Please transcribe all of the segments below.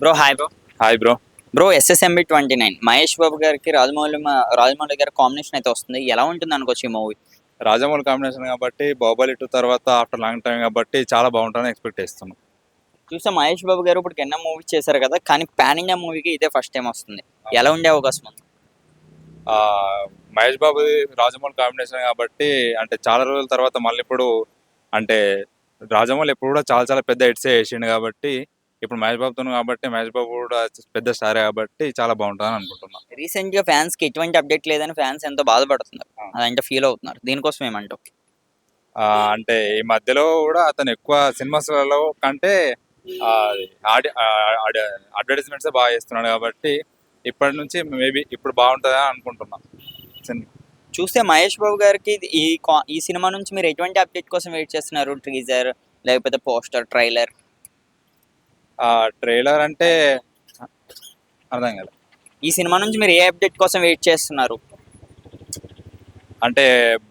Bro hi bro. Hi bro. Bro SSMB 29 Mahesh Babu గారికి రాజమౌళి గారి combination అయితే వస్తుంది. ఎలా ఉంటుంది అనుకోవచ్చు ఈ మూవీ? రాజమౌళి కాంబినేషన్ కాబట్టి బాహుబలి 2 తర్వాత ఆఫ్టర్ లాంగ్ టైం కాబట్టి చాలా బాగుంటుందని ఎక్స్పెక్ట్ చేస్తున్నాం. చూస్తే మహేష్ బాబు గారు ఇప్పుడు ఎన్నో మూవీ చేశారు కదా, కానీ పాన్ ఇండియా మూవీకి ఇదే ఫస్ట్ టైం వస్తుంది. ఎలా ఉండే అవకాశం ఉంది? ఆ, మహేష్ బాబు రాజమౌళి కాంబినేషన్ కాబట్టి అంటే చాలా రోజుల తర్వాత మళ్ళీ ఇప్పుడు అంటే రాజమౌళి ఎప్పుడు కూడా చాలా చాలా పెద్ద హిట్స్ చేసిండు కాబట్టి ఇప్పుడు మహేష్ బాబుతో కాబట్టి మహేష్ బాబు కూడా పెద్ద స్టార్ కాబట్టి చాలా బాగుంటుందని అనుకుంటున్నాను. రీసెంట్ గా ఫ్యాన్స్ కి ఎటువంటి అప్డేట్ లేదని ఫ్యాన్స్ ఎంతో బాధపడుతున్నారు, అదంటే ఫీల్ అవుతున్నారు. దీనికోసం ఏమంటావు? అంటే ఈ మధ్యలో కూడా అతను ఎక్కువ సినిమాస్లలో కంటే అడ్వర్టైజ్మెంట్స్ బాగా చేస్తున్నాడు కాబట్టి ఇప్పటి నుంచి మేబీ ఇప్పుడు బాగుంటుందని అనుకుంటున్నాను. చూస్తే మహేష్ బాబు గారికి ఈ సినిమా నుంచి మీరు ఎటువంటి అప్డేట్ కోసం వెయిట్ చేస్తున్నారు? ట్రీజర్ లేకపోతే పోస్టర్, ట్రైలర్? ట్రైలర్ అంటే అర్థం కదా. ఈ సినిమా నుంచి మీరు ఏ అప్డేట్ కోసం వెయిట్ చేస్తున్నారు? అంటే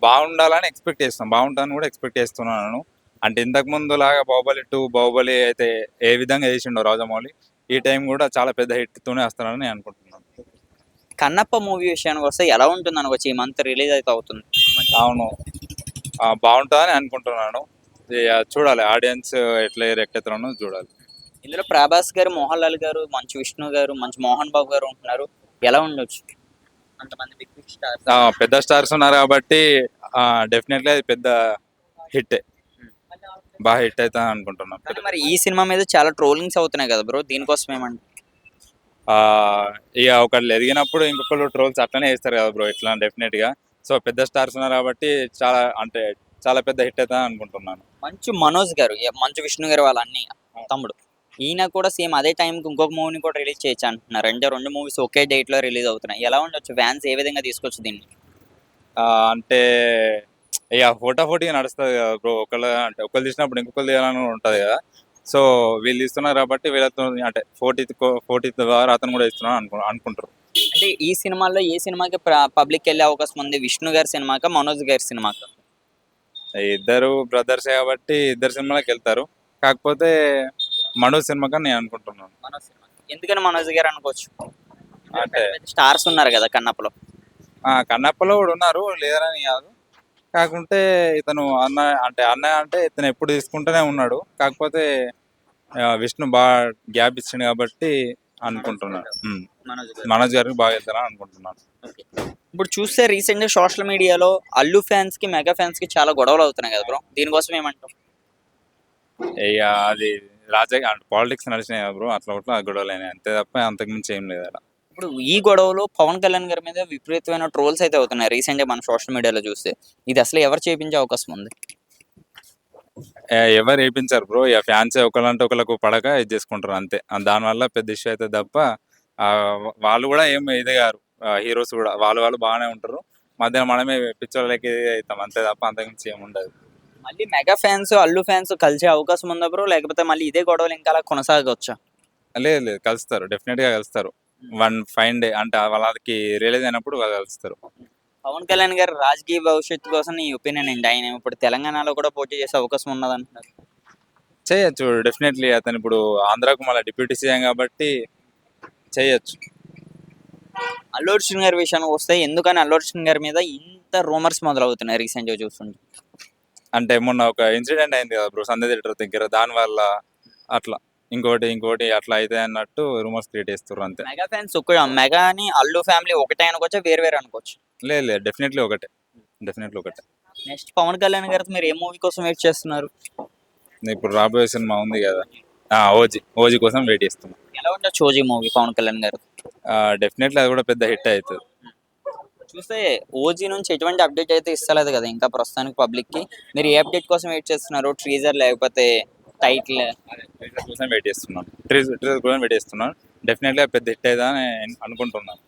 బాగుండాలని ఎక్స్పెక్ట్ చేస్తున్నాం, బాగుంటుందని కూడా ఎక్స్పెక్ట్ చేస్తున్నాను. అంటే ఇంతకు ముందు లాగా బాహుబలి 2 బాహుబలి అయితే ఏ విధంగా చేసిండో రాజమౌళి, ఈ టైం కూడా చాలా పెద్ద హిట్ తోనే వస్తానని నేను అనుకుంటున్నాను. కన్నప్ప మూవీ విషయానికి వస్తే ఎలా ఉంటుంది అనుకోవచ్చు? ఈ మంత్ రిలీజ్ అయితే అవుతుంది. అవును, బాగుంటుందని అనుకుంటున్నాను. చూడాలి ఆడియన్స్ ఎట్లా ఎక్కెత్తారో చూడాలి. ఇందులో ప్రభాస్ గారు, మోహన్ లాల్ గారు, మంచు విష్ణు గారు, మంచు మోహన్ బాబు గారు ఉంటున్నారు. ఎలా ఉండొచ్చు అంతమంది బిగ్ బిగ్ స్టార్స్? పెద్ద స్టార్స్ ఉన్నారు కాబట్టి డెఫినెట్లీ అది పెద్ద హిట్, బాగా హిట్ అవుతుంది అనుకుంటున్నాను. కానీ మరి ఈ సినిమా మీద చాలా ట్రోలింగ్స్ అవుతున్నాయి కదా బ్రో, దీనికోసం ఏమంటారు? ఇక ఒకళ్ళు ఎదిగినప్పుడు ఇంకొకళ్ళు ట్రోల్స్ అట్లనే చేస్తారు కదా బ్రో, ఇట్లా డెఫినెట్ గా. సో పెద్ద స్టార్స్ ఉన్నారు కాబట్టి చాలా అంటే చాలా పెద్ద హిట్ అవుతుంది అనుకుంటున్నాను. మంచు మనోజ్ గారు, మంచు విష్ణు గారు వాళ్ళ అన్నయ్య తమ్ముడు, ఈయన కూడా సేమ్ అదే టైంకి ఇంకొక మూవీని కూడా రిలీజ్ చేయొచ్చు అంటున్నారు. అంటే రెండు మూవీస్ ఒకే డేట్ లో రిలీజ్ అవుతున్నాయి. ఎలా ఉండొచ్చు? ఫ్యాన్స్ ఏ విధంగా తీసుకోవచ్చు దీన్ని? అంటే ఇక ఫోటోగా నడుస్తుంది కదా బ్రో, అంటే ఒకళ్ళు తీసినప్పుడు ఇంకొకరు తీయాలని ఉంటుంది కదా. సో వీళ్ళు ఇస్తున్నారు కాబట్టి వీళ్ళతో అంటే ఫోర్టీత్ ద్వారా అతను కూడా ఇస్తున్నాను అనుకుంటారు. అంటే ఈ సినిమాలో ఏ సినిమాకి పబ్లిక్ వెళ్ళే అవకాశం ఉంది? విష్ణు గారి సినిమాక, మనోజ్ గారి సినిమాక? ఇద్దరు బ్రదర్స్ కాబట్టి ఇద్దరు సినిమాలకు వెళ్తారు. కాకపోతే మనోజ్ సినిమా కానీ నేను అనుకుంటున్నాను. మనోజ్ సినిమా ఎందుకని మనోజ్ గారు అనుకోవచ్చు? అంటే స్టార్స్ ఉన్నారు కదా కన్నప్పలో. కన్నప్పలో కూడా ఉన్నారు, లేదని కాదు. కాకుంటే ఇతను అన్నయ్య అంటే ఇతను ఎప్పుడు తీసుకుంటూనే ఉన్నాడు. కాకపోతే విష్ణు బాగా గ్యాప్ ఇచ్చిండు కాబట్టి అనుకుంటున్నాను. మనోజ్ గారికి బాగా వెళ్తారని అనుకుంటున్నాను. ఇప్పుడు చూస్తే రీసెంట్ గా సోషల్ మీడియాలో అల్లు ఫ్యాన్స్ కి, మెగా ఫ్యాన్స్ కి చాలా గొడవలు అవుతున్నాయి కదా బ్రో, దీనికోసం ఏమంటాం? ఇక అది రాజకీయ పాలిటిక్స్ నడిచినాయి కదా బ్రో, అట్లా గొడవలైనాయి అంతే తప్ప అంతకుమించి ఏం లేదు అలా. ఇప్పుడు ఈ గొడవలో పవన్ కళ్యాణ్ గారి మీద విపరీతమైన ట్రోల్స్ అయితే అవుతున్నాయి రీసెంట్ గా మన సోషల్ మీడియాలో చూస్తే. ఇది అసలు ఎవరు చేపించే అవకాశం ఉంది? ఎవరు వేయించారు బ్రో, ఇక ఫ్యాన్స్ ఒకళ్ళంటే ఒకళ్ళకు పడక ఇది చేసుకుంటారు అంతే. దానివల్ల పెద్ద ఇష్యూ అయితే తప్ప వాళ్ళు కూడా ఏం ఇది గారు. హీరోస్ కూడా వాళ్ళు బాగానే ఉంటారు. మధ్యన మనమే పిచ్చోళ్ళకి అవుతాం అంతే తప్ప అంతకుమించి ఏమి ఉండదు. మళ్ళీ మెగా ఫ్యాన్స్, అల్లు ఫ్యాన్స్ కలిసే అవకాశం ఉందా బ్రో, లేకపోతే మళ్ళీ ఇదే గొడవలు ఇంకా అలా కొనసాగవచ్చా? లేదు, కలుస్తారు, డెఫినెట్ గా కలుస్తారు. వన్ ఫైన్ డే అంటే వాళ్ళకి రిలీజ్ అయినప్పుడు వాళ్ళు కలుస్తారు. పవన్ కళ్యాణ్ గారు రాజకీయ భవిష్యత్తు కోసం నీ ఒపీనియన్ ఏంటి? ఆయన ఇప్పుడు తెలంగాణలో కూడా పోటీ చేసే అవకాశం ఉన్నదంటున్నారు. చేయొచ్చు డెఫినెట్లీ. అతను ఇప్పుడు ఆంధ్రాకు మళ్ళీ డిప్యూటీ సీఎం కాబట్టి చేయొచ్చు. అల్లు అర్జున్ గారి విషయానికి వస్తే ఎందుకని అల్లు అర్జున్ గారి మీద ఇంత రూమర్స్ మొదలవుతున్నాయి రీసెంట్ గా చూస్తుంటే? అంటే మొన్న ఒక ఇన్సిడెంట్ అయింది కదా బ్రో, సంధ్య థియేటర్ దగ్గర. దానివల్ల అట్లా ఇంకోటి అట్లా అయితే అన్నట్టు రూమర్స్ క్రియేట్ చేస్తారు అంతే. మెగా ఫ్యాన్స్ మెగా అని అల్లు ఫ్యామిలీ ఒకటే అనుకోవచ్చా, వేరు వేరు అనుకోవచ్చు? లేదు, డెఫినెట్లీ ఒకటే. నెక్స్ట్ పవన్ కళ్యాణ్ గారితో మీరు ఏ మూవీ కోసం వెయిట్ చేస్తున్నారు? ఇప్పుడు రాబోయే సినిమా ఉంది కదా, ఓజీ కోసం వెయిట్ చేస్తున్నాం. ఎలా ఉంటుంది చోజీ మూవీ పవన్ కళ్యాణ్ గారు? డెఫినెట్లీ అది కూడా పెద్ద హిట్ అవుతుంది. చూస్తే ఓజీ నుంచి ఎటువంటి అప్డేట్ అయితే ఇస్తలేదు కదా ఇంకా ప్రస్తుతానికి పబ్లిక్ కి. మీరు ఏ అప్డేట్ కోసం వెయిట్ చేస్తున్నారు? ట్రీజర్ లేకపోతే టైటిల్? ట్రీజర్ కోసం వెయిట్ చేస్తున్నాను. డెఫినెట్లీ పెద్ద హిట్ అవుతుందని అనుకుంటున్నాను.